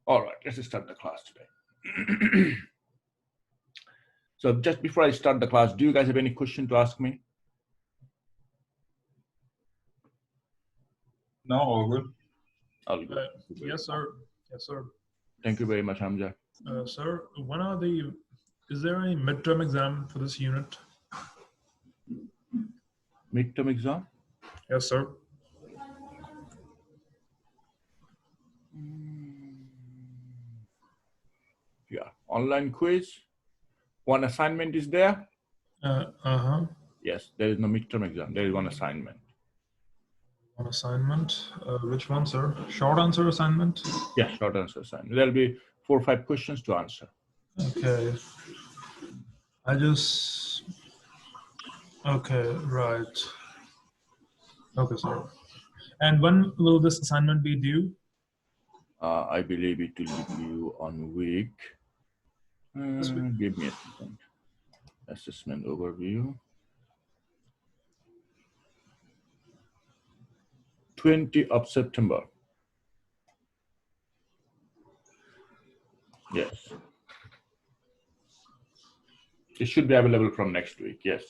All right, let's start the class today. So just before I start the class, do you guys have any question to ask me? No, all good. All good. Yes, sir. Yes, sir. Thank you very much, Hamza. Sir, is there any midterm exam for this unit? Midterm exam? Yes, sir. Yeah, online quiz. One assignment is there? Yes, there is no midterm exam. There is one assignment. One assignment. Which one, sir? Short answer assignment? Yeah, short answer assignment. There'll be 4 or 5 questions to answer. Okay. Okay, right. Okay, sir. And when will this assignment be due? I believe it will be due on week. Give me a second. Assessment overview. 20 of September. Yes. It should be available from next week. Yes.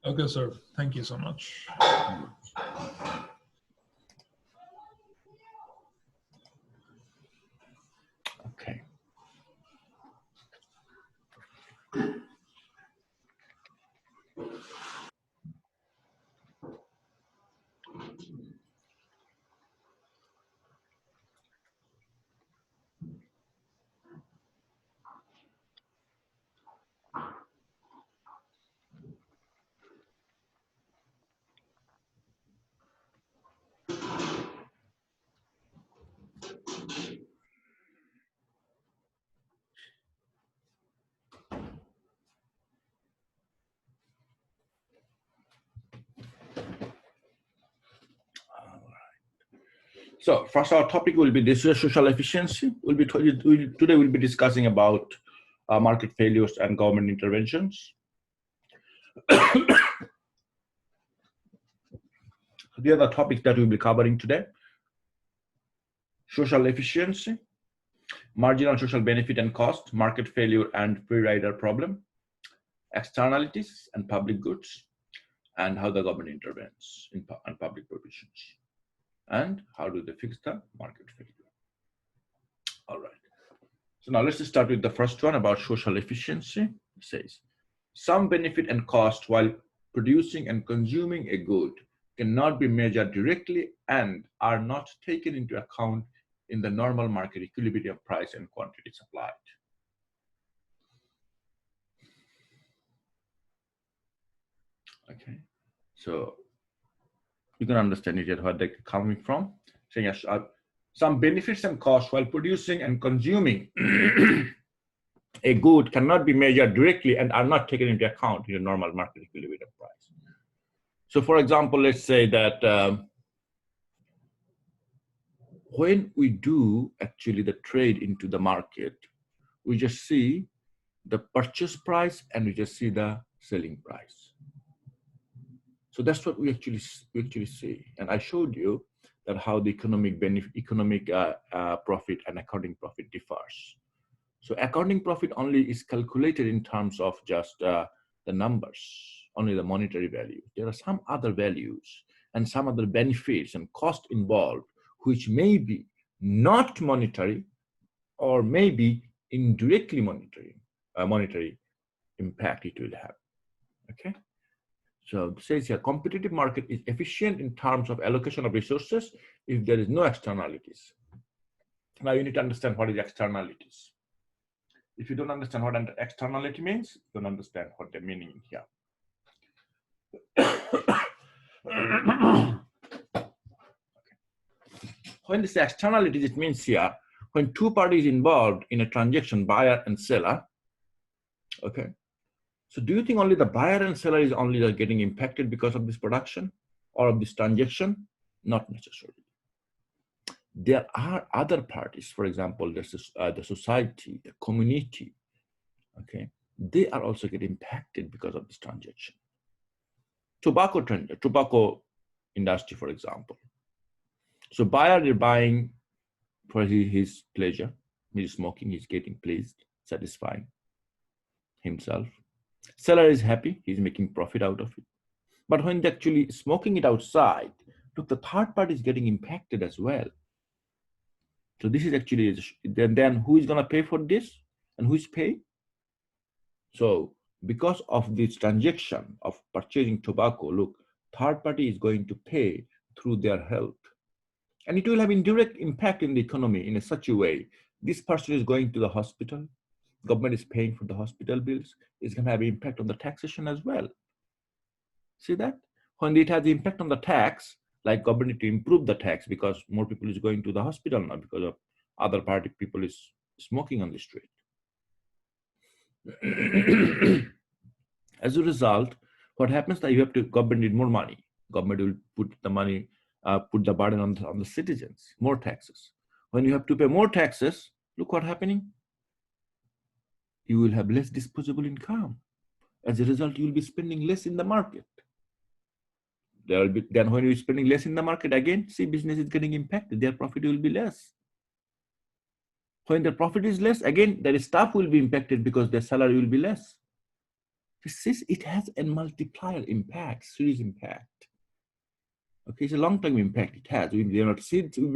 Okay, sir. Thank you so much. Okay. So first, our topic will be this social efficiency. Today we'll be discussing about market failures and government interventions. The other topics that we'll be covering today: social efficiency, marginal social benefit and cost, market failure and free rider problem, externalities and public goods, and how the government intervenes in public provisions, and how do they fix the market failure. All right. So now let's start with the first one about social efficiency. It says, some benefit and cost while producing and consuming a good cannot be measured directly and are not taken into account in the normal market equilibrium price and quantity supplied. Okay, so you can understand it where they're coming from. Saying yes, some benefits and costs while producing and consuming a good cannot be measured directly and are not taken into account in the normal market equilibrium price. So for example, let's say that when we do actually the trade into the market, we just see the purchase price and we just see the selling price. So that's what we actually see. And I showed you that how the economic profit and accounting profit differs. So accounting profit only is calculated in terms of just the numbers, only the monetary value. There are some other values and some other benefits and cost involved, which may be not monetary or maybe indirectly monetary impact it will have. Okay. So it says here, competitive market is efficient in terms of allocation of resources if there is no externalities. Now you need to understand what is externalities. If you don't understand what externality means, you don't understand what they're meaning here. Okay. When they say externalities, it means here, when two parties involved in a transaction, buyer and seller, okay. So do you think only the buyer and seller is only getting impacted because of this production or of this transaction? Not necessarily. There are other parties, for example, the society, the community, okay, they are also getting impacted because of this transaction. Tobacco industry, for example. So buyer is buying for his pleasure. He's smoking, he's getting pleased, satisfying himself. Seller is happy, he's making profit out of it. But when they're actually smoking it outside, look, the third party is getting impacted as well. So this is actually, then who is going to pay for this and who is paying? So because of this transaction of purchasing tobacco, look, third party is going to pay through their health. And it will have indirect impact in the economy in such a way. This person is going to the hospital, government is paying for the hospital bills, it's going to have impact on the taxation as well. See that? When it has impact on the tax, like government need to improve the tax because more people is going to the hospital now because of other party people is smoking on the street. As a result, what happens that you have to, government need more money. Government will put the money, put the burden on the citizens, more taxes. When you have to pay more taxes, look what happening. You will have less disposable income. As a result, you will be spending less in the market. There will be, then when you're spending less in the market, again, see, business is getting impacted. Their profit will be less. When their profit is less, again, their staff will be impacted because their salary will be less. It has a multiplier impact, serious impact. Okay, it's a long-term impact. It has. We may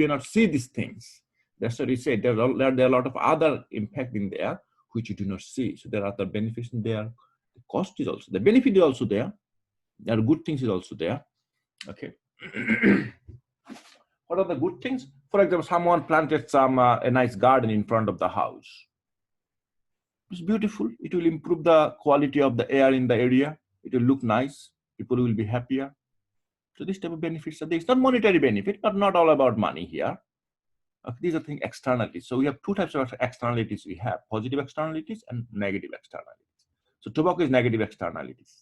not see these things. That's what we say. There are a lot of other impact in there which you do not see. So there are other benefits in there. The cost is also the benefit is also there. There are good things is also there. Okay. What are the good things? For example, someone planted a nice garden in front of the house. It's beautiful. It will improve the quality of the air in the area. It will look nice. People will be happier. So this type of benefits are there. It's not monetary benefit, but not all about money here. Okay, these are things externalities. So we have two types of externalities. We have positive externalities and negative externalities. So tobacco is negative externalities.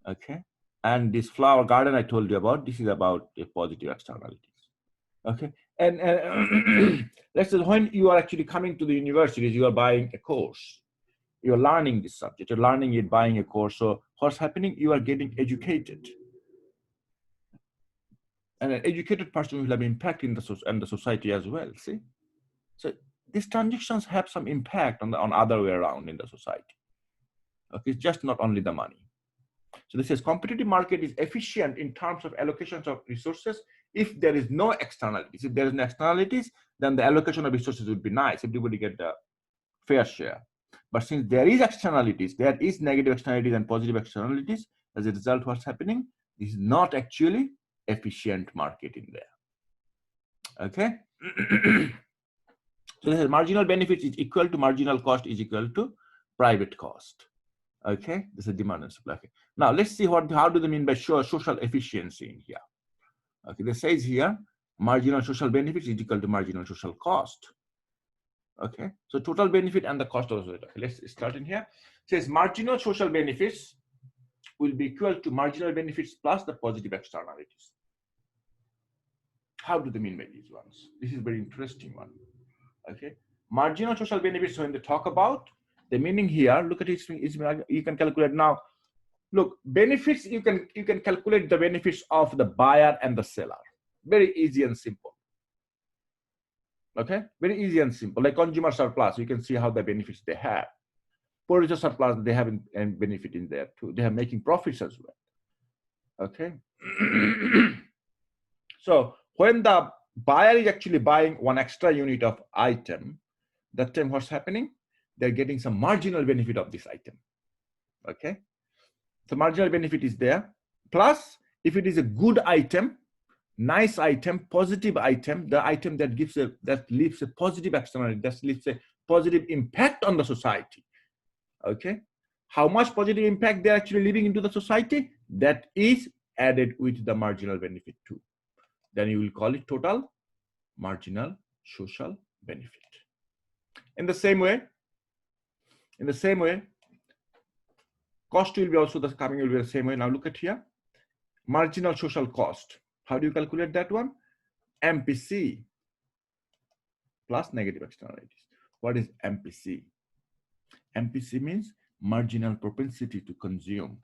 Okay, and this flower garden I told you about, this is about the positive externalities. Okay, and let's say when you are actually coming to the universities, you are buying a course. You're learning this subject. You're learning it, buying a course. So what's happening? You are getting educated. And an educated person will have impact in the society as well. See, so these transactions have some impact on other way around in the society. Okay, it's just not only the money. So this is competitive market is efficient in terms of allocations of resources. If there is no externalities, if there is no externalities, then the allocation of resources would be nice. Everybody get the fair share. But since there is externalities, there is negative externalities and positive externalities. As a result, what's happening? This is not actually efficient market in there. Okay. So this is marginal benefits is equal to marginal cost is equal to private cost. Okay, this is demand and supply. Okay. Now let's see how do they mean by social efficiency in here. Okay, this says here marginal social benefits is equal to marginal social cost. Okay, so total benefit and the cost also. Okay, let's start in here. It says marginal social benefits will be equal to marginal benefits plus the positive externalities. How do they mean by these ones? This is a very interesting one. Okay, marginal social benefits, when they talk about the meaning here, look at it, you can calculate now. Look, benefits, you can calculate the benefits of the buyer and the seller. Very easy and simple. Okay, very easy and simple. Like consumer surplus, you can see how the benefits they have. Producer surplus, they have a benefit in there too. They are making profits as well. Okay. So when the buyer is actually buying one extra unit of item, that time what's happening? They're getting some marginal benefit of this item. Okay. The marginal benefit is there. Plus, if it is a good item, nice item, positive item, the item that leaves a positive externality, that leaves a positive impact on the society. Okay. How much positive impact they're actually leaving into the society, that is added with the marginal benefit too. Then you will call it total marginal social benefit. In the same way, cost will be also the coming will be the same way. Now look at here, marginal social cost. How do you calculate that one? MPC plus negative externalities. What is MPC? MPC means marginal propensity to consume.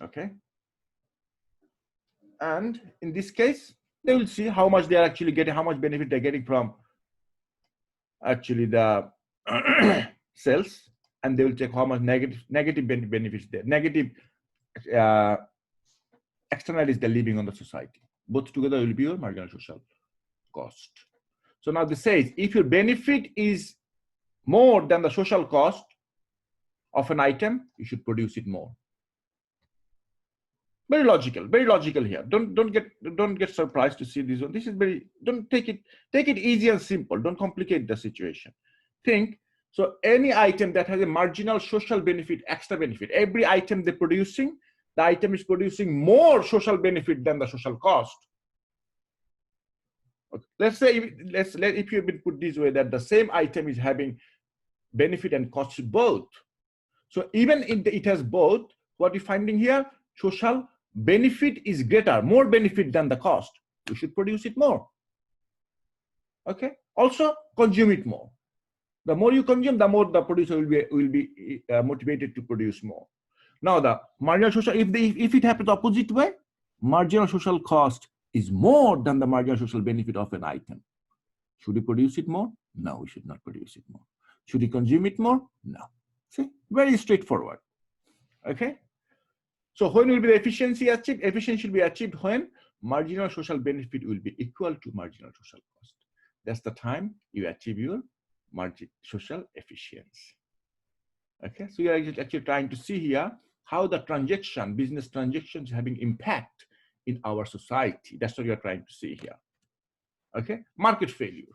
Okay. And in this case, They will see how much they are actually getting, how much benefit they're getting from actually the sales, and they will check how much negative benefits there, negative uh, externalities they're leaving on the society. Both together will be your marginal social cost. So now this says if your benefit is more than the social cost of an item, you should produce it more. Very logical here. Don't get surprised to see this one. This is very, don't take it easy and simple. Don't complicate the situation. Think, so any item that has a marginal social benefit, extra benefit, every item they're producing, the item is producing more social benefit than the social cost. Okay. Let's say, if you've been put this way, that the same item is having benefit and cost both. So even if it has both, what you're finding here, social benefit is greater, more benefit than the cost. You should produce it more. Okay. Also consume it more. The more you consume, the more the producer will be motivated to produce more. Now the marginal social, if it happens opposite way, marginal social cost is more than the marginal social benefit of an item. Should we produce it more? No, we should not produce it more. Should we consume it more? No. See, very straightforward. Okay. So when will be the efficiency achieved? Efficiency will be achieved when marginal social benefit will be equal to marginal social cost. That's the time you achieve your social efficiency. Okay, so we are actually trying to see here how the business transactions having impact in our society. That's what we are trying to see here. Okay, market failure.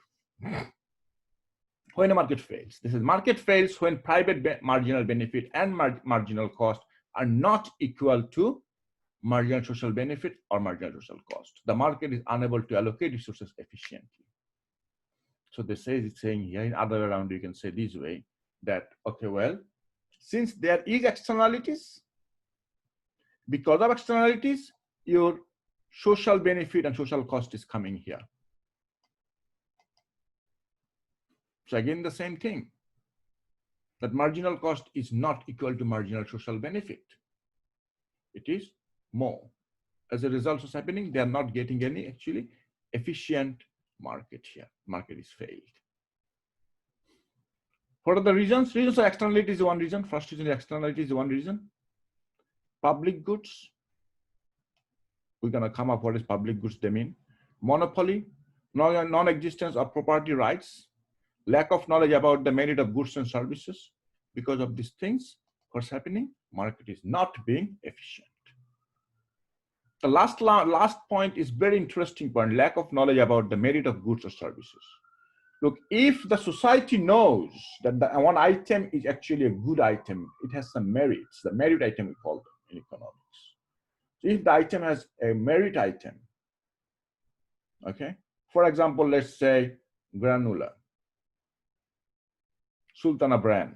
When a market fails, this is market fails when private marginal benefit and marginal cost are not equal to marginal social benefit or marginal social cost. The market is unable to allocate resources efficiently. So it's saying here, in other way around, you can say this way, that, okay, well, since there is externalities, because of externalities, your social benefit and social cost is coming here. So again, the same thing, that marginal cost is not equal to marginal social benefit. It is more. As a result, what's happening? They are not getting any actually efficient market here. Market is failed. What are the reasons? Reasons of externality is one reason. First reason, externality is one reason. Public goods. We're going to come up what is public goods they mean. Monopoly, non-existence of property rights, lack of knowledge about the merit of goods and services. Because of these things, what's happening? Market is not being efficient. The last point is very interesting point, lack of knowledge about the merit of goods or services. Look, if the society knows that the one item is actually a good item, it has some merits, the merit item we call them in economics. So if the item has a merit item, okay, for example, let's say granola, Sultana brand.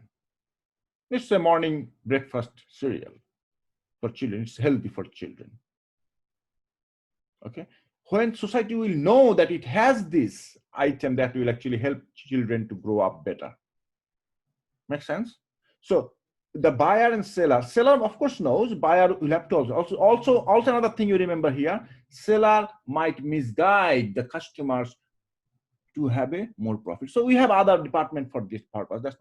It's a morning breakfast cereal for children. It's healthy for children. Okay. When society will know that it has this item that will actually help children to grow up better. Make sense? So the buyer and seller of course knows, buyer will have to also another thing you remember here, seller might misguide the customers to have a more profit. So we have other department for this purpose. That's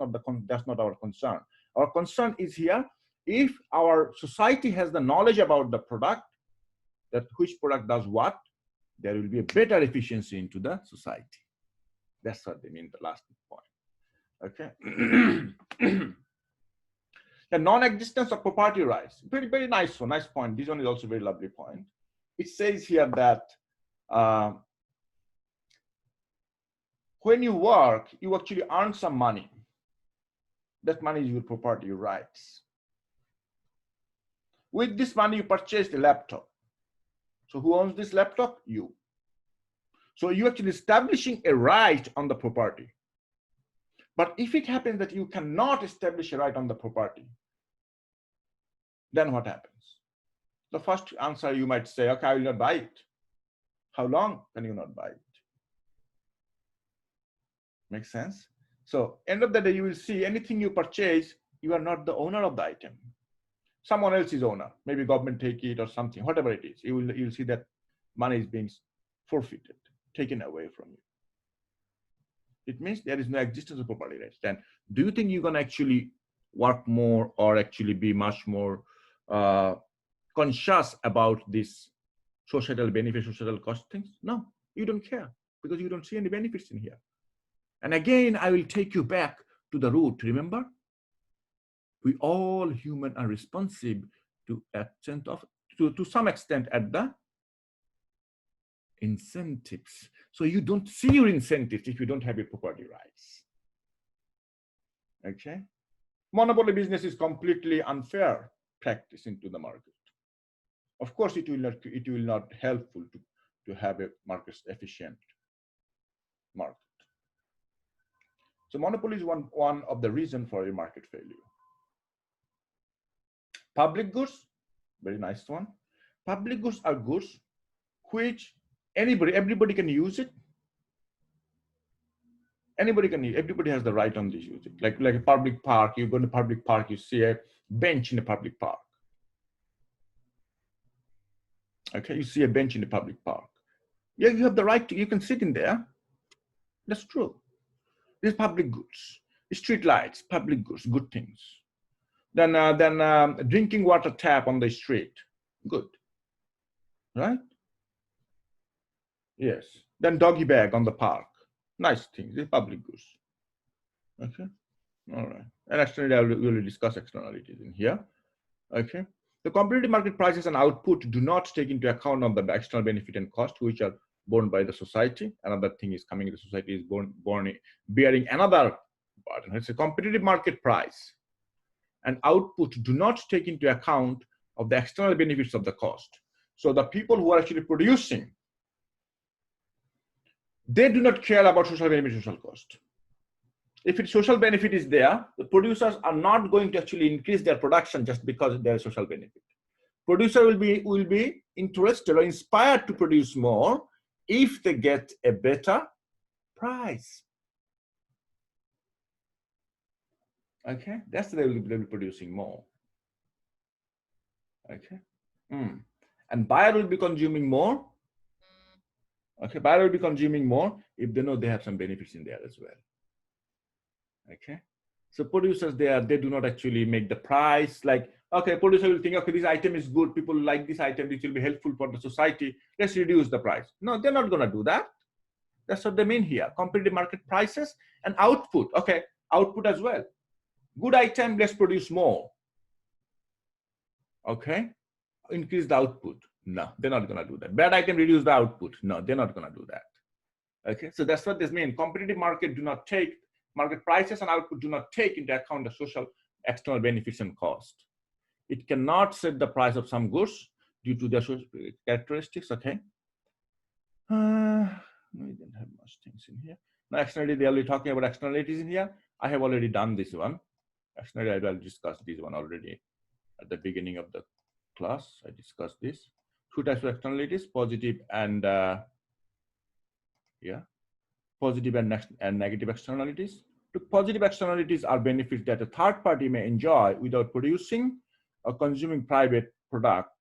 not our concern. Our concern is here, if our society has the knowledge about the product, that which product does what, there will be a better efficiency into the society. That's what they mean, the last point. Okay. The non-existence of property rights. Very, very nice one, nice point. This one is also a very lovely point. It says here that when you work, you actually earn some money. That money is your property rights. With this money, you purchased a laptop. So who owns this laptop? You. So you're actually establishing a right on the property. But if it happens that you cannot establish a right on the property, then what happens? The first answer you might say, okay, I will not buy it. How long can you not buy it? Makes sense? So end of the day, you will see anything you purchase, you are not the owner of the item. Someone else is owner. Maybe government take it or something, whatever it is. You'll see that money is being forfeited, taken away from you. It means there is no existence of property rights. Then do you think you're going to actually work more or actually be much more conscious about this societal benefit, societal cost things? No, you don't care because you don't see any benefits in here. And again, I will take you back to the root. Remember, we all human are responsive to some extent at the incentives. So you don't see your incentives if you don't have your property rights. Okay, monopoly business is completely unfair practice into the market. Of course, it will not helpful to have a market efficient market. So monopoly is one of the reason for a market failure. Public goods, very nice one. Public goods are goods which everybody can use it. Anybody can use. Everybody has the right on this use it. Like a public park, you go to public park, you see a bench in a public park. Okay, you see a bench in a public park. Yeah, you have the right to, you can sit in there. That's true. These public goods, street lights, public goods, good things. Then drinking water tap on the street, good, right? Yes. Then doggy bag on the park, nice things. These public goods. Okay. All right. And externally, we will discuss externalities in here. Okay. The competitive market prices and output do not take into account on the external benefit and cost, which are borne by the society. Another thing is coming, the society is bearing another burden. It's a competitive market price and output do not take into account of the external benefits of the cost. So the people who are actually producing, they do not care about social benefit, social cost. If its social benefit is there, the producers are not going to actually increase their production just because there is social benefit. Producer will be interested or inspired to produce more if they get a better price. Okay, that's they will be producing more. Okay, and buyer will be consuming more. Okay, buyer will be consuming more if they know they have some benefits in there as well. Okay, so producers they do not actually make the price like, okay, producer will think, okay, this item is good, people like this item, this will be helpful for the society, let's reduce the price. No, they're not going to do that. That's what they mean here. Competitive market prices and output. Okay, output as well. Good item, let's produce more. Okay, increase the output. No, they're not going to do that. Bad item, reduce the output. No, they're not going to do that. Okay, so that's what this means. Competitive market do not take, market prices and output do not take into account the social external benefits and cost. It cannot set the price of some goods due to their social characteristics. Okay. We don't have much things in here. Now, externally, they're only talking about externalities in here. I have already done this one. Externally, I will discuss this one already at the beginning of the class. I discussed this. Two types of externalities, positive and positive and negative externalities. The positive externalities are benefits that a third party may enjoy without producing or consuming private product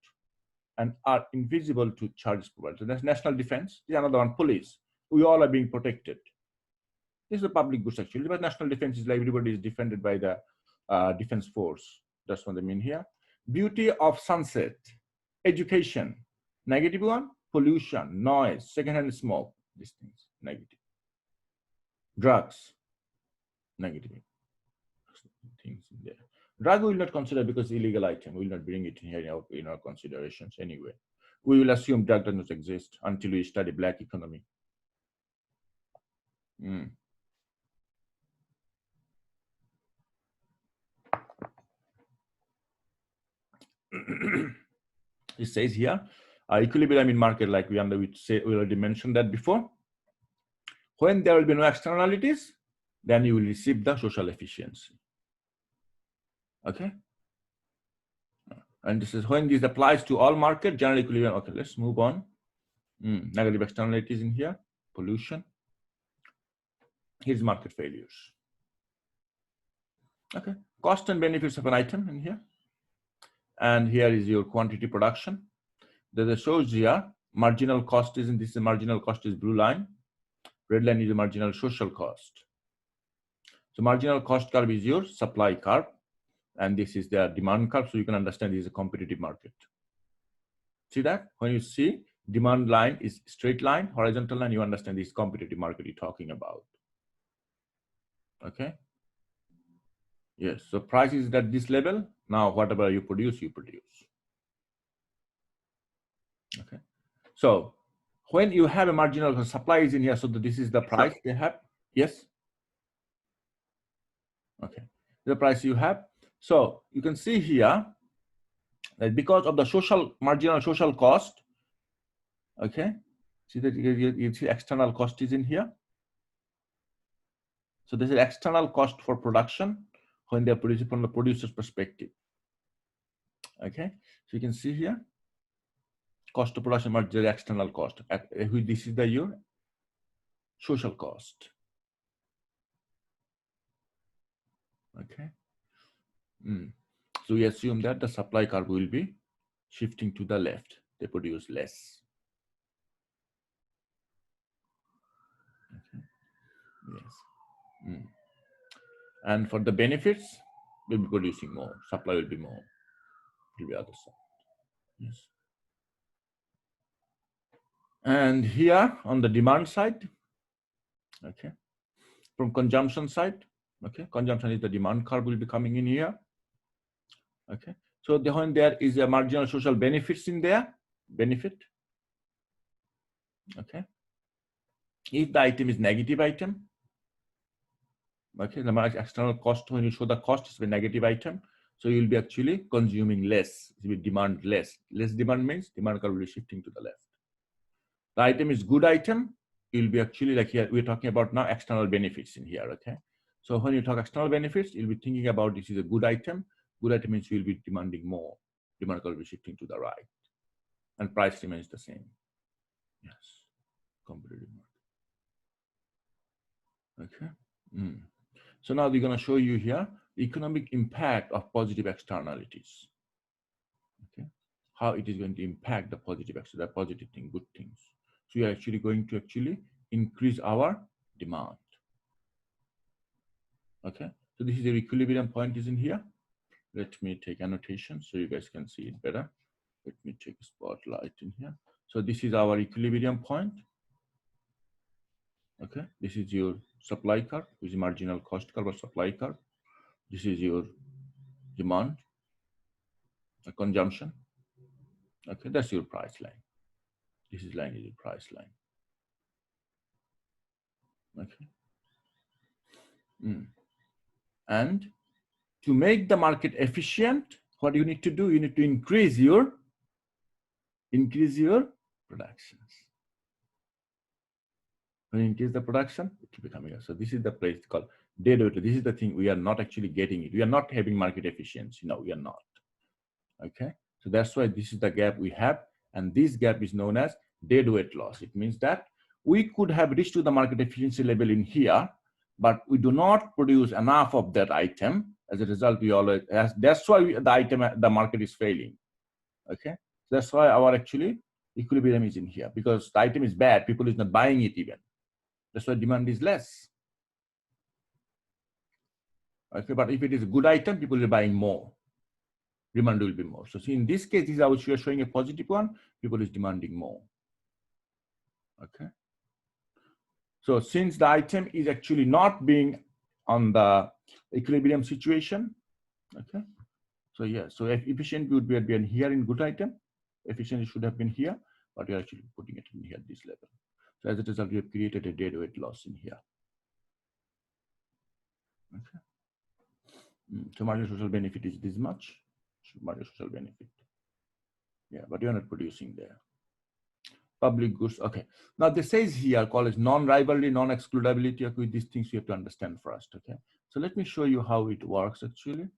and are invisible to charges providers. So that's national defense. This is another one, police. We all are being protected. This is a public goods actually, but national defense is like everybody is defended by the defense force. That's what they mean here. Beauty of sunset, education, negative one, pollution, noise, secondhand smoke, these things, negative. Drugs, negative things in there. Drug we will not consider because illegal item. We will not bring it here in our considerations anyway. We will assume drug does not exist until we study black economy. It says here, equilibrium in market, like we already mentioned that before. When there will be no externalities, then you will receive the social efficiency. Okay. And this is when this applies to all market, general equilibrium. Okay, let's move on. Negative externalities in here, pollution. Here's market failures. Okay, cost and benefits of an item in here. And here is your quantity production. That shows here Marginal cost is in this. The marginal cost is blue line. Red line is the marginal social cost. So marginal cost curve is your supply curve, and this is the demand curve. So you can understand this is a competitive market. See that? When you see demand line is straight line, horizontal line, you understand this competitive market you're talking about. Okay. Yes. So price is at this level. Now whatever you produce, you produce. Okay. So when you have a marginal supply is in here, so this is the price they have. Yes. Okay. The price you have. So you can see here that because of the social marginal social cost. Okay. See that you see external cost is in here. So this is external cost for production when they are producing from the producer's perspective. Okay, so you can see here, cost of production margin external cost. This is the your social cost. Okay, so we assume that the supply curve will be shifting to the left. They produce less. Okay. Yes. And for the benefits, we'll be producing more. Supply will be more. It will be other side. Yes. And here on the demand side, okay, from consumption side, okay, consumption is the demand curve will be coming in here. Okay, so when there is a marginal social benefits in there, benefit. Okay, if the item is negative item, okay, the external cost, when you show the cost is a negative item, so you will be actually consuming less. You will demand less. Less demand means demand curve will be shifting to the left. The item is good item, you'll be actually like here, we're talking about now external benefits in here. Okay, so when you talk external benefits, you'll be thinking about this is a good item. Good item means you'll be demanding more. Demand curve will be shifting to the right, and price remains the same. Yes, competitive market. Okay. So now we're going to show you here the economic impact of positive externalities. Okay, how it is going to impact the positive thing, good things. So we are actually going to increase our demand. Okay, so this is your equilibrium point is in here. Let me take annotation so you guys can see it better. Let me take a spotlight in here. So this is our equilibrium point. Okay, this is your supply curve, which is marginal cost curve or supply curve. This is your demand, consumption. Okay, that's your price line. This is line is your price line. Okay. And to make the market efficient, what you need to do, you need to increase your productions. When you increase the production, it will be coming up. So this is the place called dead weight. This is the thing we are not actually getting it. We are not having market efficiency. No, we are not. Okay, so that's why this is the gap we have, and this gap is known as dead weight loss. It means that we could have reached to the market efficiency level in here, but we do not produce enough of that item. As a result, we always that's why the market is failing. Okay, that's why our actually equilibrium is in here, because the item is bad, people is not buying it even. That's why demand is less. Okay, but if it is a good item, people are buying more. Demand will be more. So see, in this case, this is how we are showing a positive one. People is demanding more. Okay. So since the item is actually not being on the equilibrium situation, okay. So yeah, so efficient would be been here in good item. Efficiency should have been here, but we are actually putting it in here at this level. So as a result, we have created a dead weight loss in here. Okay. So marginal social benefit is this much. Marginal social benefit. Yeah, but you're not producing there. Public goods. Okay. Now this says here called as non-rivalry, non-excludability. Okay, these things you have to understand first. Okay. So let me show you how it works actually.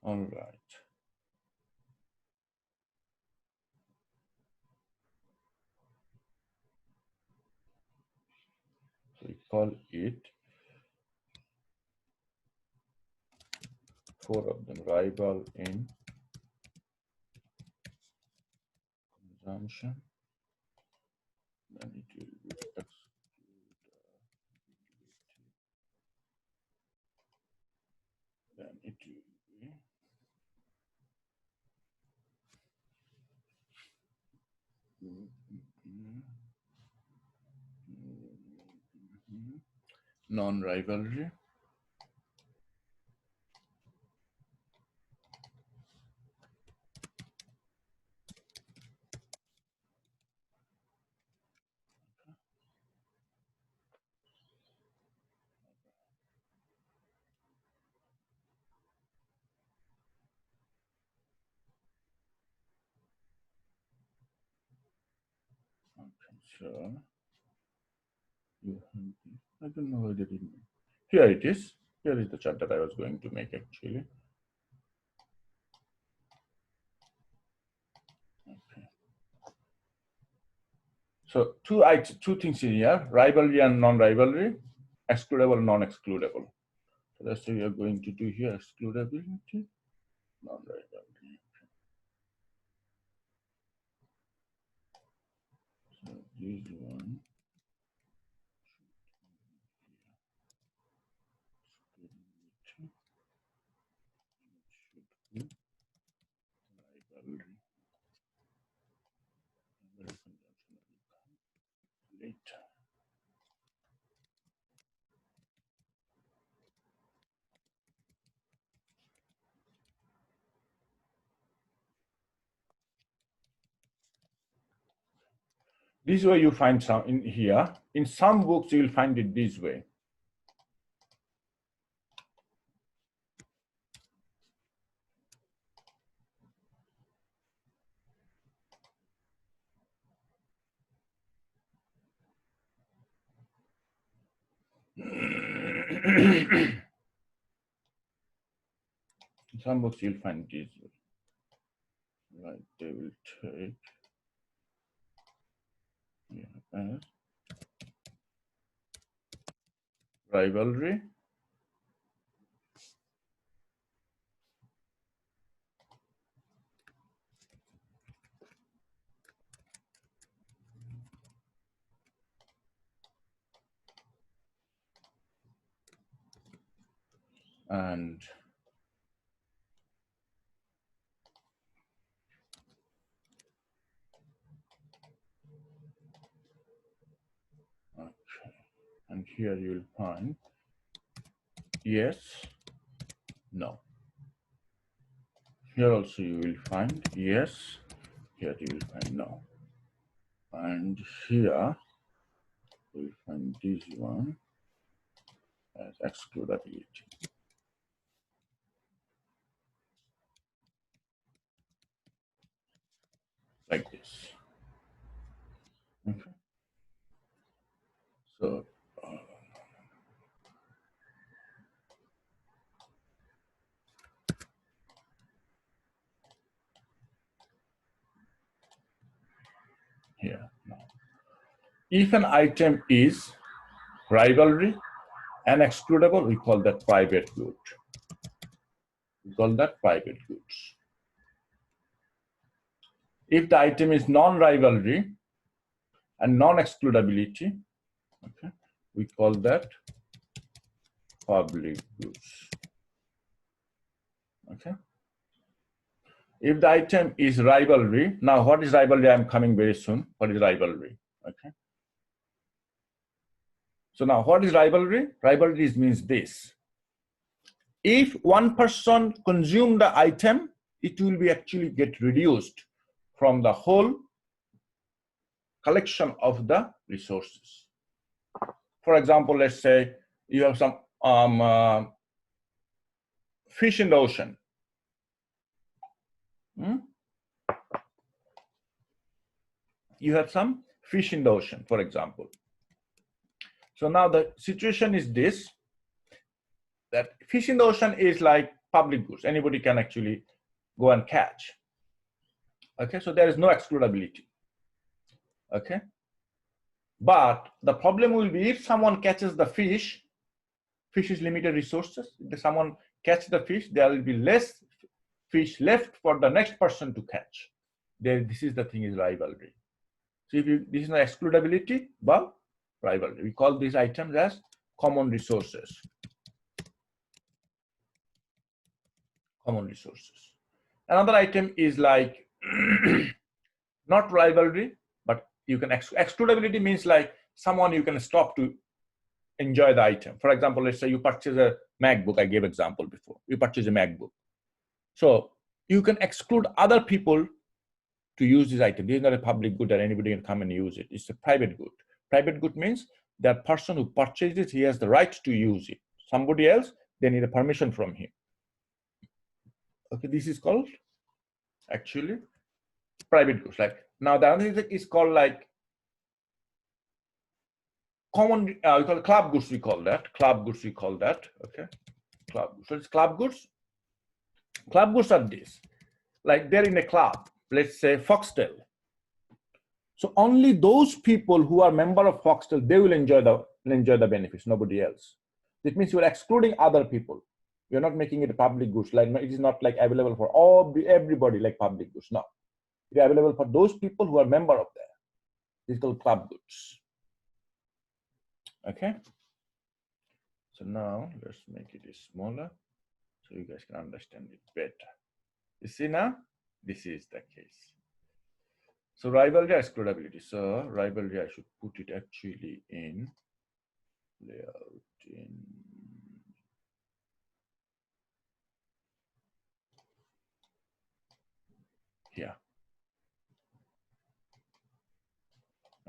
All right. So we call it 4 of them rival in consumption. Then it will be then it will be non-rivalry. Okay, so you have this. I don't know whether it is. Here it is. Here is the chart that I was going to make actually. Okay. So two things in here: rivalry and non-rivalry, excludable, non-excludable. So that's what we are going to do here: excludability, non-rivalry. So this one. Later. This way you find some in here. In some books, you will find it this way. In some books, you'll find this way. Right, they will take as rivalry. And okay. And here you'll find yes, no. Here also you will find yes, here you will find no. And here you'll find this one as excludability. Like this. Okay. So here now. If an item is rivalry and excludable, we call that private good. We call that private goods. If the item is non-rivalry and non-excludability, okay, we call that public goods. Okay. If the item is rivalry, now what is rivalry? I'm coming very soon. What is rivalry? Okay. So now what is rivalry? Rivalry means this. If one person consume the item, it will be actually get reduced from the whole collection of the resources. For example, let's say you have some fish in the ocean. You have some fish in the ocean, for example. So now the situation is this, that fish in the ocean is like public goods. Anybody can actually go and catch. Okay, so there is no excludability. Okay, but the problem will be if someone catches the fish, fish is limited resources. If someone catch the fish, there will be less fish left for the next person to catch. This is the thing is rivalry. So if this is not excludability, but rivalry. We call these items as common resources. Common resources. Another item is like not rivalry, but you can excludability means like someone you can stop to enjoy the item. For example, let's say you purchase a MacBook. I gave example before. You purchase a MacBook. So you can exclude other people to use this item. This is not a public good that anybody can come and use it. It's a private good. Private good means that person who purchased it, he has the right to use it. Somebody else, they need a permission from him. Okay, this is called actually private goods. Like now the other thing is called like common, we call it club goods, we call that. Club goods, we call that. Okay, club goods. So it's club goods. Club goods are this. Like they're in a club, let's say Foxtel. So only those people who are member of Foxtel, they will enjoy the benefits, nobody else. It means you're excluding other people. You're not making it a public goods. Like it is not like available for everybody like public goods. No, it's available for those people who are member of that. This is called club goods. Okay. So now let's make it smaller so you guys can understand it better. You see now, this is the case. So rivalry, excludability. So rivalry, I should put it actually in layout in here.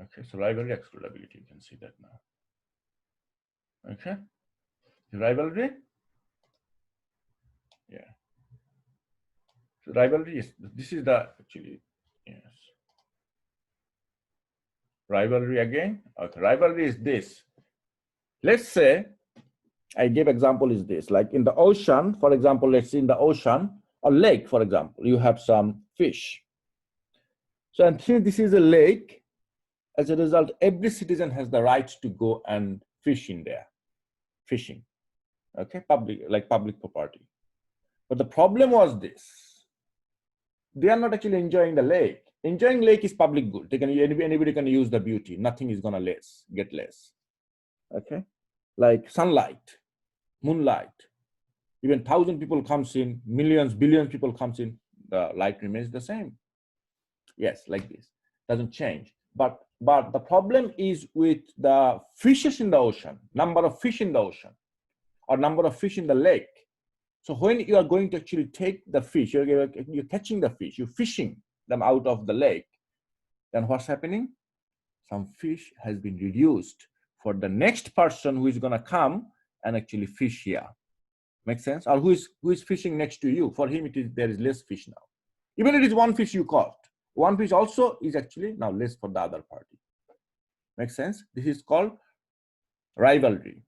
Okay, so rivalry, excludability, you can see that now. Okay, the rivalry, yeah. So rivalry is, this is the actually, yes. Rivalry again, okay, rivalry is this. Let's say, I gave example is this, like in the ocean, for example, let's say in the ocean or lake, for example, you have some fish. So and since this is a lake, as a result, every citizen has the right to go and fish in there, fishing, okay, public property. But the problem was this, they are not actually enjoying the lake. Enjoying lake is public good. They can, anybody can use the beauty. Nothing is gonna get less, okay? Like sunlight, moonlight, even 1,000 people comes in, millions, billions people comes in, the light remains the same. Yes, like this, doesn't change. But the problem is with the fishes in the ocean, number of fish in the ocean, or number of fish in the lake. So when you are going to actually take the fish, you're catching the fish, you're fishing them out of the lake, then what's happening? Some fish has been reduced for the next person who is gonna come and actually fish here. Make sense? Or who is fishing next to you? For him, there is less fish now. Even if it is one fish you caught, one fish also is actually now less for the other party. Make sense? This is called rivalry.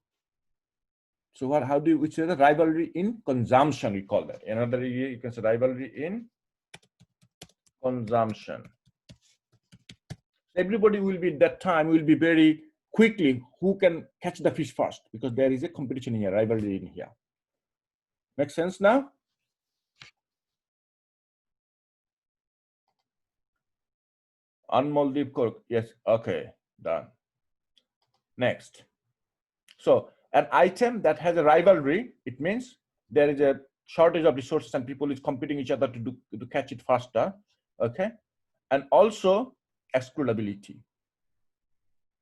So which is the rivalry in consumption, we call that. Another you can say rivalry in consumption. Everybody will be at that time, will be very quickly who can catch the fish first, because there is a competition here, rivalry in here. Make sense now? Unmolded cork, yes, okay, done. Next. So an item that has a rivalry, it means there is a shortage of resources and people is competing each other to catch it faster, okay? And also excludability.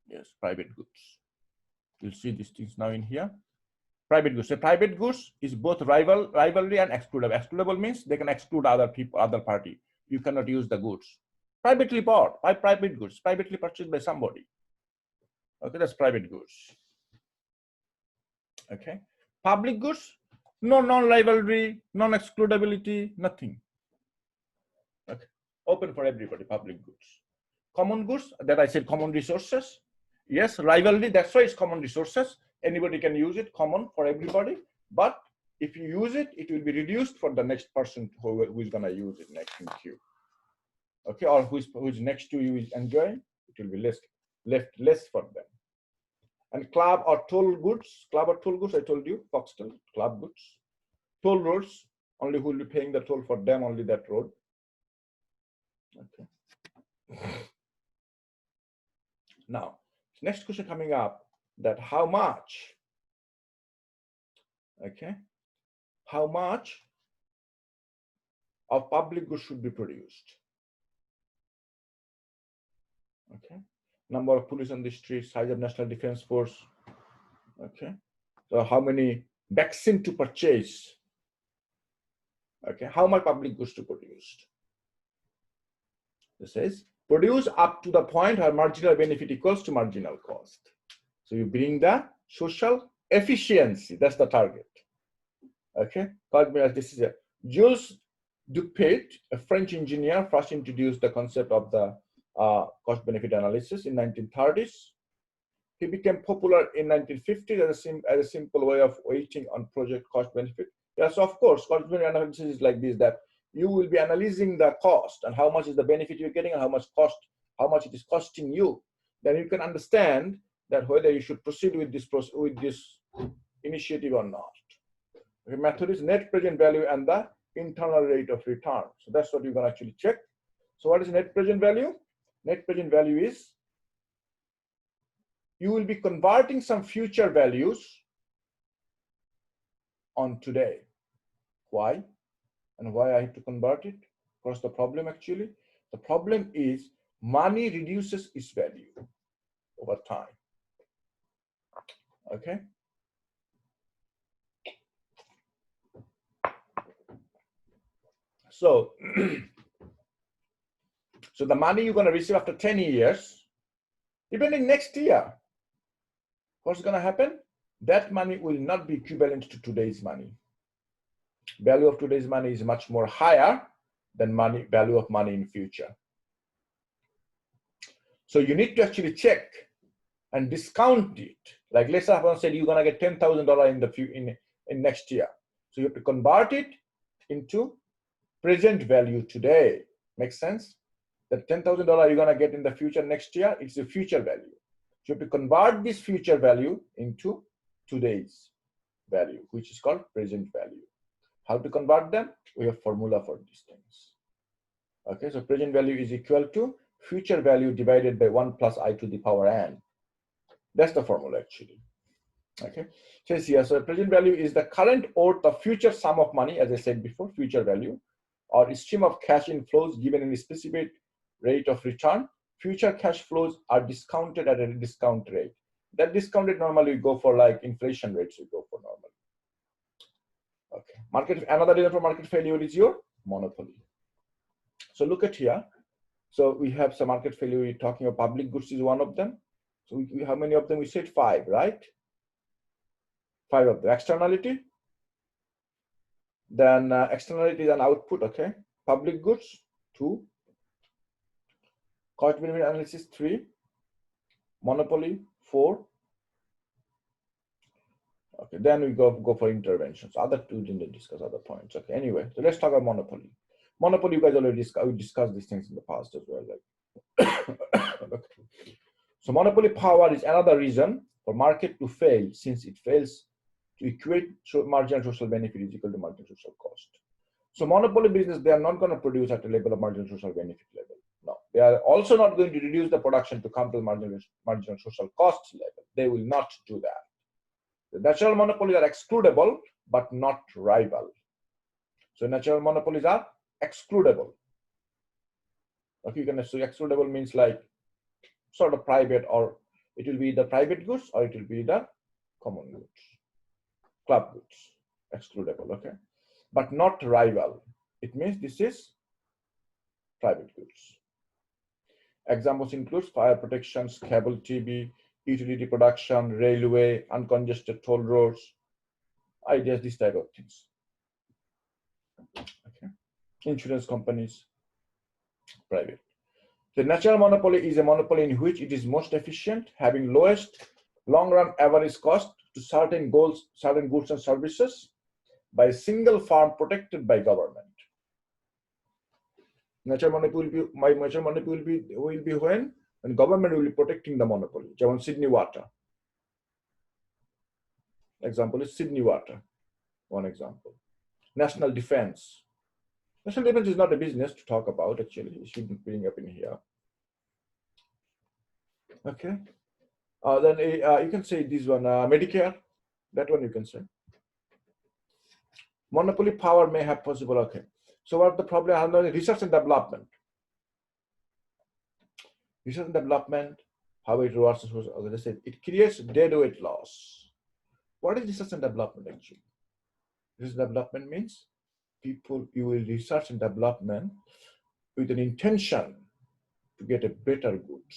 Yes, private goods. You'll see these things now in here. Private goods. So private goods is both rivalry and excludable. Excludable means they can exclude other people, other party. You cannot use the goods. Privately bought by private goods, privately purchased by somebody. Okay, that's private goods. Okay, public goods, no non-rivalry, non-excludability, nothing. Okay, open for everybody, public goods. Common goods, that I said common resources. Yes, rivalry, that's why it's common resources. Anybody can use it, common for everybody. But If you use it, it will be reduced for the next person who is going to use it next in queue. Okay, or who's next to you is enjoying, it will be left less for them. And club or toll goods, I told you, Foxtel, club goods. Toll roads, only who will be paying the toll for them, only that road. Okay. Now, next question coming up, that how much, okay, how much of public goods should be produced? Okay, number of police on the street, size of national defense force. Okay, so how many vaccine to purchase? Okay, how much public goods to produce? It says produce up to the point where marginal benefit equals to marginal cost. So you bring the social efficiency. That's the target. Okay, this is a Jules Dupuit, a French engineer, first introduced the concept of the cost-benefit analysis in 1930s. He became popular in 1950s as a simple way of weighting on project cost-benefit. Yes, of course, cost-benefit analysis is like this, that you will be analyzing the cost and how much is the benefit you're getting and how much it is costing you. Then you can understand that whether you should proceed with this initiative or not. The method is net present value and the internal rate of return. So that's what you're going to actually check. So what is net present value? Net present value is you will be converting some future values on today. Why? And why I have to convert it? What's the problem actually? The problem is money reduces its value over time. Okay? So, so the money you're going to receive after 10 years, even in next year, what's going to happen? That money will not be equivalent to today's money. Value of today's money is much more higher than value of money in future. So you need to actually check and discount it. Like let's say I said you're going to get $10,000 in next year. So you have to convert it into present value today. Makes sense? That $10,000 you're going to get in the future next year, it's a future value. So you have to convert this future value into today's value, which is called present value. How to convert them? We have formula for these things. Okay, so present value is equal to future value divided by 1 plus I to the power n. That's the formula actually. Okay, says here, so present value is the current worth of future sum of money, as I said before, future value, or a stream of cash inflows given in a specific rate of return. Future cash flows are discounted at a discount rate. That discounted normally we go for like inflation rates we go for normally. Okay, another reason for market failure is your monopoly. So look at here. So we have some market failure. We're talking about public goods is one of them. So how many of them? We said 5, right? 5 of them. Externality. Then externality is an output. Okay. Public goods 2. Cost benefit analysis 3. Monopoly 4. Okay. Then we go for interventions. Other two didn't discuss other points. Okay. Anyway, so let's talk about monopoly. Monopoly, you guys already discussed these things in the past as well. Like, okay. So monopoly power is another reason for market to fail, since it fails to equate marginal social benefit is equal to marginal social cost. So monopoly business, they are not going to produce at a level of marginal social benefit level. No, they are also not going to reduce the production to come to the marginal social cost level. They will not do that. The natural monopolies are excludable, but not rival. So natural monopolies are excludable. Okay, you can say excludable means like sort of private, or it will be the private goods or it will be the common goods, club goods, excludable, okay? But not rival. It means this is private goods. Examples include fire protections, cable TV, utility production, railway, uncongested toll roads, ideas, this type of things. Okay. Insurance companies, private. The natural monopoly is a monopoly in which it is most efficient, having lowest long-run average cost to certain goods and services, by a single firm protected by government. Nature monopoly will be when government will be protecting the monopoly. যেমন Sydney Water. Example is Sydney Water. One example. National defense. National defense is not a business to talk about, actually. It shouldn't bring up in here. Okay. Then you can say this one, Medicare. That one you can say. Monopoly power may have possible. Okay. So what the problem? Research and development. Research and development, how it works, as I said, it creates deadweight loss. What is research and development actually? Research and development means you will research and development with an intention to get a better goods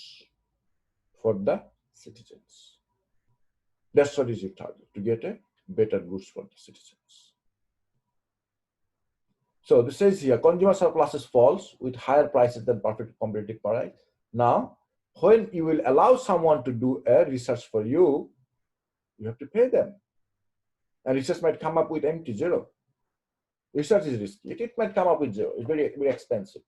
for the citizens. That's what is your target, to get a better goods for the citizens. So this says here, consumer surpluses falls with higher prices than perfect competitive price. Now, when you will allow someone to do a research for you, you have to pay them. And research might come up with empty zero. Research is risky. It might come up with zero. It's very, very expensive.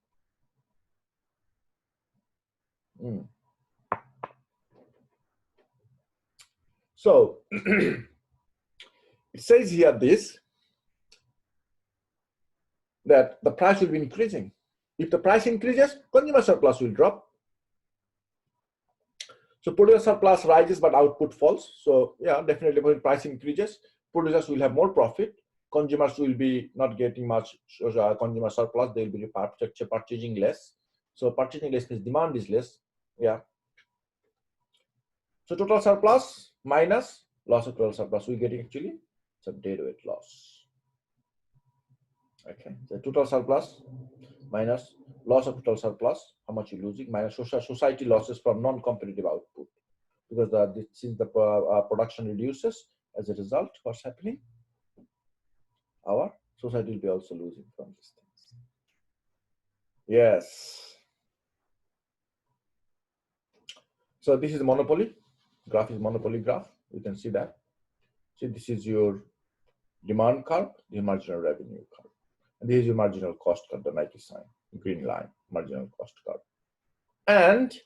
So it says here this, that the price will be increasing. If the price increases, consumer surplus will drop. So producer surplus rises, but output falls. So yeah, definitely when price increases, producers will have more profit. Consumers will be not getting much consumer surplus. They will be purchasing less. So purchasing less means demand is less. Yeah. So total surplus minus loss of total surplus, we're getting actually some deadweight loss. Okay, the total surplus minus loss of total surplus, how much you're losing, minus society losses from non-competitive output. Because since the production reduces, as a result, what's happening? Our society will be also losing from these things. Yes. So this is monopoly. Graph is monopoly graph. You can see that. See, this is your demand curve, the marginal revenue curve. And this is your marginal cost curve, the Nike sign, green line, marginal cost curve. And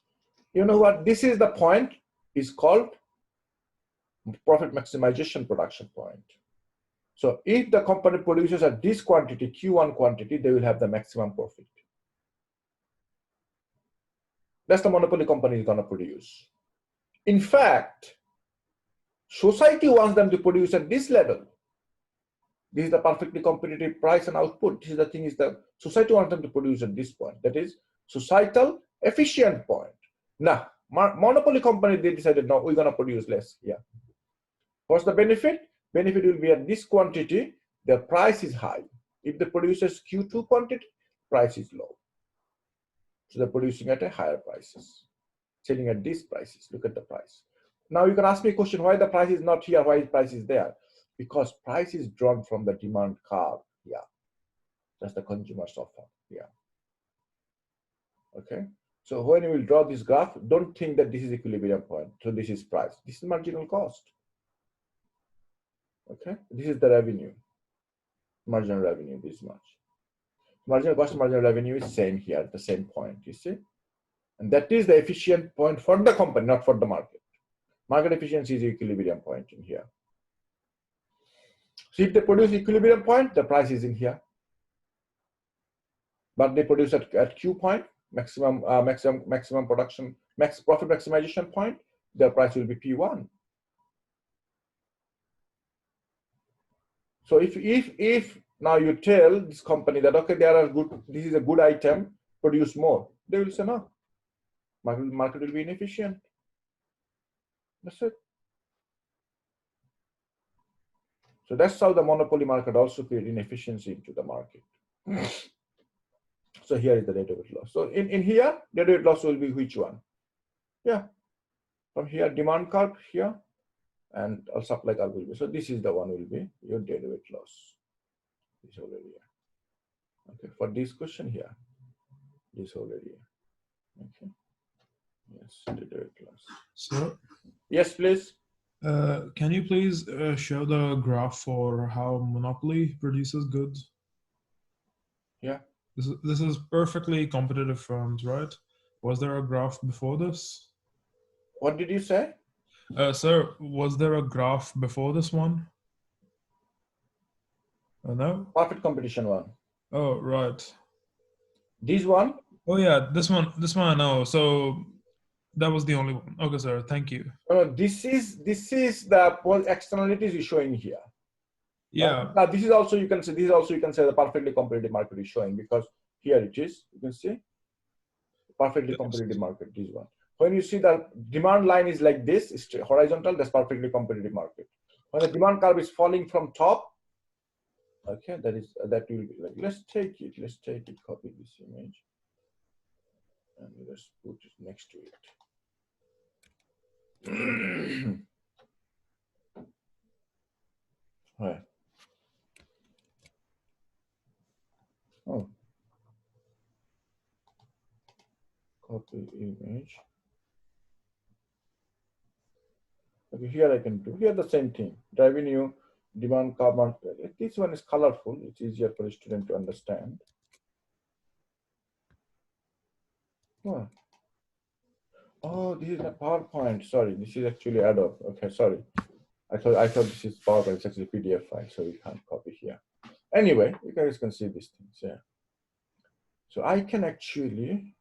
you know what? This is the point, is called profit maximization production point. So if the company produces at this quantity, Q1 quantity, they will have the maximum profit. That's the monopoly company is going to produce. In fact, society wants them to produce at this level. This is the perfectly competitive price and output. This is the thing, is the society wants them to produce at this point. That is societal efficient point. Now, monopoly company, they decided, no, we're going to produce less. Yeah. What's the benefit? Benefit will be at this quantity, the price is high. If the producer's Q2 quantity, price is low. So they're producing at a higher prices, selling at these prices. Look at the price. Now you can ask me a question, why the price is not here, why the price is there? Because price is drawn from the demand curve. Yeah. That's the consumer's offer. Yeah. Okay. So when you will draw this graph, don't think that this is equilibrium point. So this is price. This is marginal cost. Okay. This is the revenue. Marginal revenue, this much. Marginal cost, marginal revenue is same here at the same point, you see? And that is the efficient point for the company, not for the market. Market efficiency is equilibrium point in here. So if they produce equilibrium point, the price is in here. But they produce at Q point, maximum production, max profit maximization point, their price will be P1. So if now you tell this company that, okay, this is a good item, produce more, they will say no. Market will be inefficient. That's it. So that's how the monopoly market also creates inefficiency into the market. So here is the deadweight loss. So in here, deadweight loss will be which one? Yeah. From here, demand curve here, and supply curve will be. So this is the one will be your deadweight loss. This already here. Okay. For this question here, this already here. Okay. Yes, deadweight loss. So yes, please. Can you please show the graph for how monopoly produces goods? Yeah. This is perfectly competitive firms, right? Was there a graph before this? What did you say? Sir, was there a graph before this one? No? Perfect competition one. Oh, right. This one? Oh, yeah, this one I know. So that was the only one. Okay, sir, thank you. This is the externalities is showing here. Yeah. Now this is also you can say the perfectly competitive market is showing, because here it is. You can see perfectly competitive market. This one. When you see the demand line is like this, it's horizontal. That's perfectly competitive market. When the demand curve is falling from top, okay, that will be like. Let's take it. Copy this image, and let's put it next to it. Right. Oh, copy image. Okay, here I can do here the same thing. Revenue, demand, carbon. This one is colorful. It's easier for a student to understand. Oh, oh, this is a PowerPoint. Sorry, this is actually Adobe. Okay, sorry. I thought this is PowerPoint. It's actually PDF file, so we can't copy here. Anyway, you guys can see these things. Yeah. So I can actually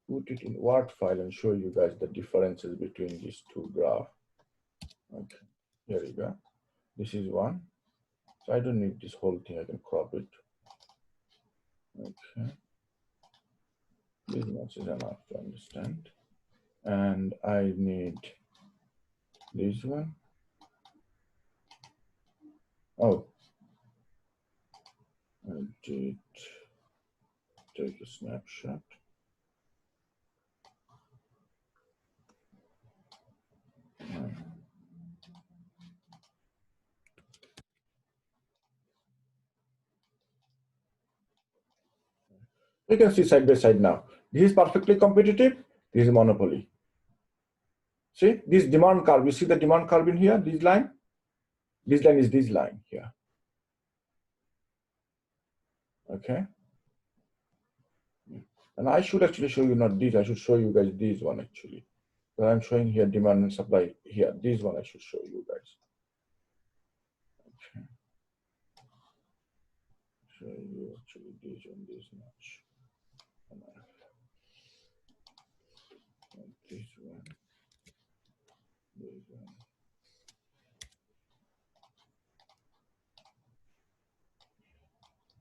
put it in Word file and show you guys the differences between these two graphs. Okay, here we go. This is one. So I don't need this whole thing. I can crop it. Okay. This much is enough to understand. And I need this one. Oh, I did take a snapshot. You can see side by side now. This is perfectly competitive. This is monopoly. See this demand curve. You see the demand curve in here, this line? This line is this line here. Okay. And I should actually show you not this, I should show you guys this one actually. But I'm showing here demand and supply here. This one I should show you guys. Okay. Show you actually this one, this much. And this one. This one.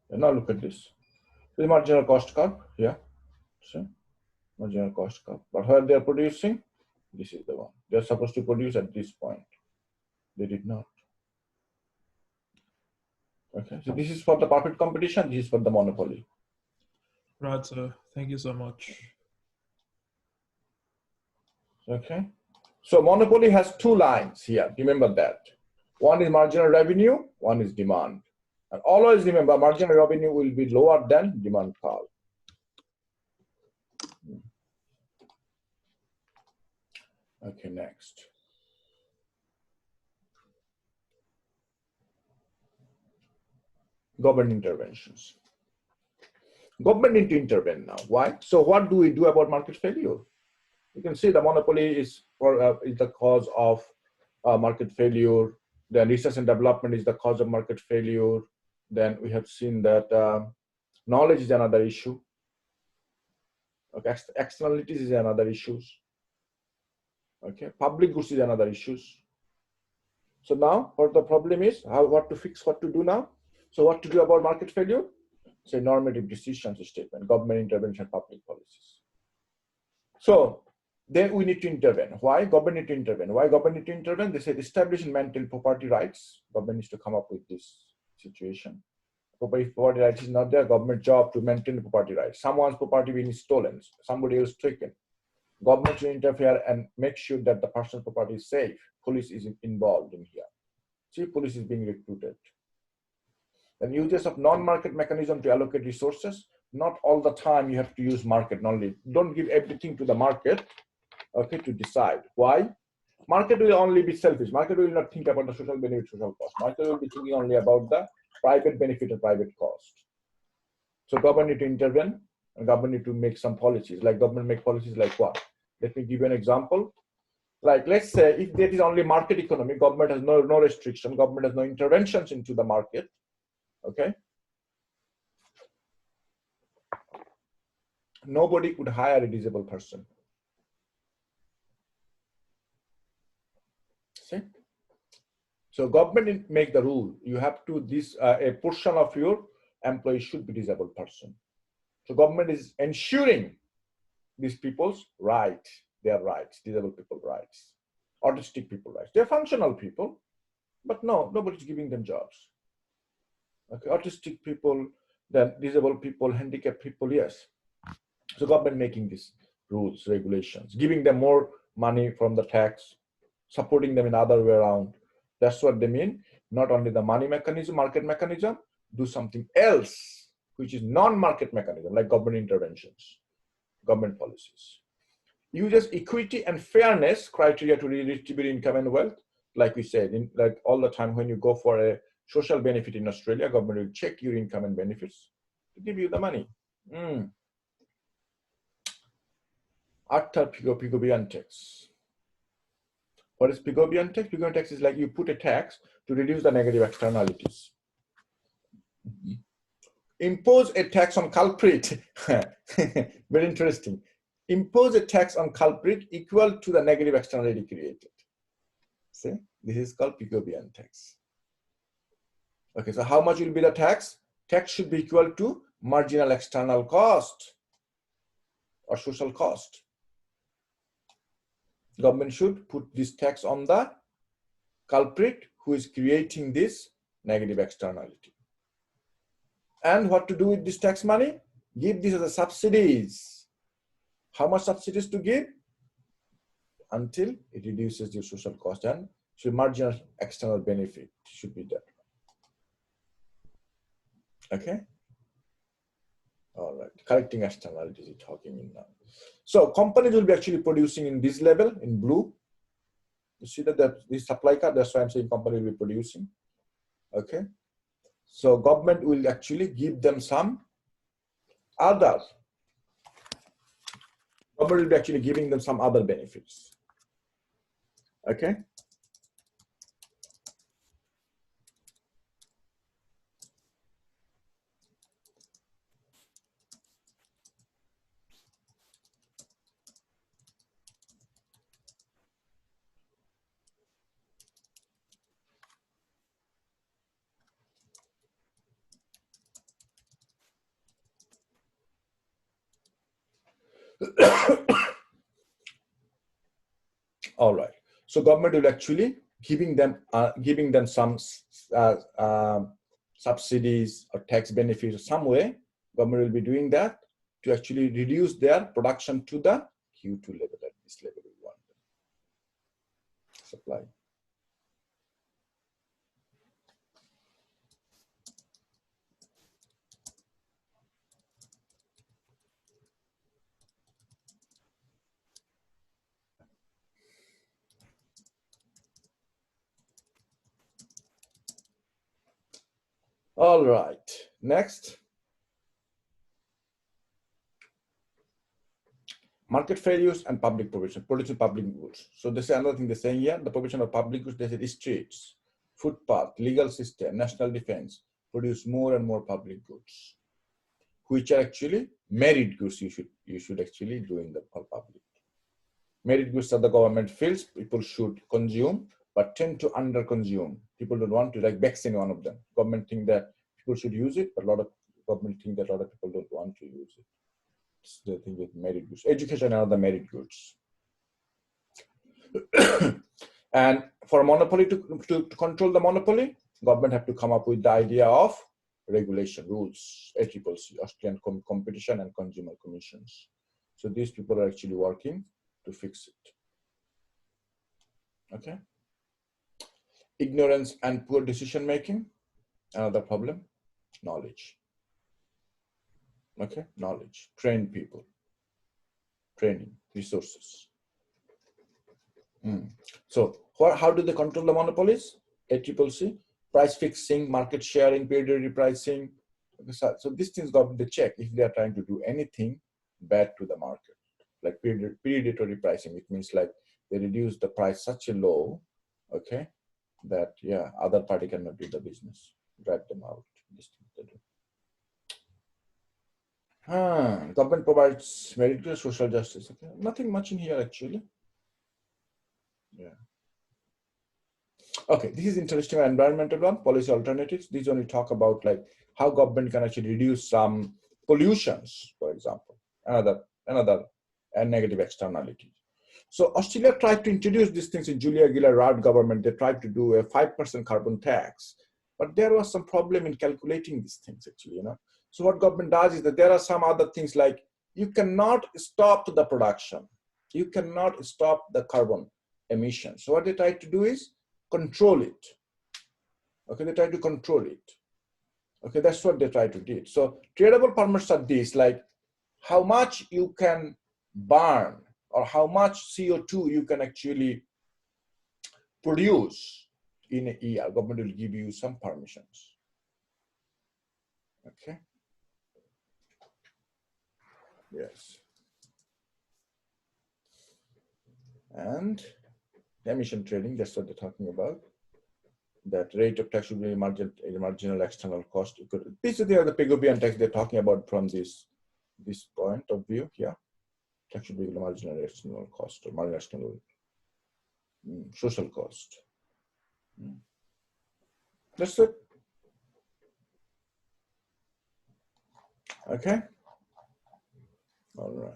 And now look at this. The marginal cost curve here. See? Marginal cost curve. But where they are producing, this is the one. They are supposed to produce at this point. They did not. Okay. So this is for the perfect competition. This is for the monopoly. Right, sir. Thank you so much. Okay. So monopoly has two lines here. Remember that. One is marginal revenue, one is demand. And always remember, marginal revenue will be lower than demand curve. Okay, next. Government interventions. Government need to intervene now. Why? So what do we do about market failure? You can see the monopoly is the cause of market failure. Then research and development is the cause of market failure. Then we have seen that knowledge is another issue. Okay, externalities is another issue. Okay, public goods is another issue. So now what the problem is, what to fix, what to do now. So what to do about market failure? Say normative decisions statement, government intervention, public policies. So then we need to intervene. Why government need to intervene? Why government need to intervene? They said establish and maintain property rights. Government needs to come up with this situation. Property rights is not their government job to maintain the property rights. Someone's property being stolen, somebody else taken. Government should interfere and make sure that the personal property is safe. Police is involved in here. See, police is being recruited. And uses of non-market mechanism to allocate resources. Not all the time you have to use market knowledge. Don't give everything to the market, okay, to decide. Why? market will only be selfish. Market will not think about the social benefit, social cost. Market will be thinking only about the private benefit and private cost. So government need to intervene, and government need to make some policies. Like government make policies like what? Let me give you an example. Like let's say if that is only market economy, government has no restriction, government has no interventions into the market. Okay. Nobody could hire a disabled person. See? So government make the rule. You have to a portion of your employees should be disabled person. So government is ensuring these people's right, their rights, disabled people rights, autistic people rights. They're functional people, but no, nobody's giving them jobs. Okay, autistic people, then disabled people, handicapped people, yes. So government making these rules, regulations, giving them more money from the tax, supporting them in other way around. That's what they mean. Not only the money mechanism, market mechanism, do something else, which is non-market mechanism, like government interventions, government policies. Uses equity and fairness criteria to redistribute income and wealth. Like we said, like all the time when you go for a social benefit in Australia, government will check your income and benefits to give you the money. After Piggovian tax. What is Piggovian tax? Piggovian tax is like you put a tax to reduce the negative externalities. Impose a tax on culprit. Very interesting. Impose a tax on culprit equal to the negative externality created. See, this is called Piggovian tax. Okay, so how much will be the tax? Tax should be equal to marginal external cost or social cost. Government should put this tax on the culprit who is creating this negative externality. And what to do with this tax money? Give this as a subsidies. How much subsidies to give? Until it reduces your social cost and so marginal external benefit should be there. Okay. All right. Correcting externalities is talking in now. So companies will be actually producing in this level in blue. You see that this supply card, that's why I'm saying company will be producing. Okay. So government will actually give them some other. Government will be actually giving them some other benefits. Okay. All right. So government will actually giving them some subsidies or tax benefits some way. Government will be doing that to actually reduce their production to the Q2 level at this level we want supply. All right. Next. Market fair use and public provision, producing public goods. So this is another thing they're saying here, the provision of public goods, they said streets, footpath, legal system, national defense, produce more and more public goods, which are actually merit goods you should actually do in the public. Merit goods are the government feels people should consume, but tend to under consume. People don't want to, like vaccine, one of them. Government think that people should use it, but a lot of government think that a lot of people don't want to use it. The thing with merit goods. Education are the merit goods. And for a monopoly to control the monopoly, government have to come up with the idea of regulation rules, ACCC, Austrian Competition and Consumer Commissions. So these people are actually working to fix it. Okay. Ignorance and poor decision making, another problem. Knowledge. Okay, knowledge. Train people. Training, resources. So how do they control the monopolies? ACCC, price fixing, market sharing, predatory pricing. So these things got the check if they are trying to do anything bad to the market, like predatory pricing. It means like they reduce the price such a low, okay, that yeah, other party cannot do the business, drive them out. This thing they do. Government provides merit social justice. Okay, nothing much in here actually. Yeah. Okay, this is interesting. Environmental one, policy alternatives. These only talk about like how government can actually reduce some pollutions, for example, another and negative externality. So Australia tried to introduce these things in Julia Gillard government. They tried to do a 5% carbon tax, but there was some problem in calculating these things actually, So what government does is that there are some other things like you cannot stop the production. You cannot stop the carbon emissions. So what they try to do is control it. Okay, they try to control it. Okay, that's what they try to do. So tradable permits are these, like how much you can burn or how much CO2 you can actually produce in a year. Government will give you some permissions. Okay. Yes. And emission trading, that's what they're talking about. That rate of tax should be marginal external cost. These are the Pigouvian tax they're talking about from this point of view here. Tax should be the marginal external cost or marginal external social cost. That's it. Okay. All right.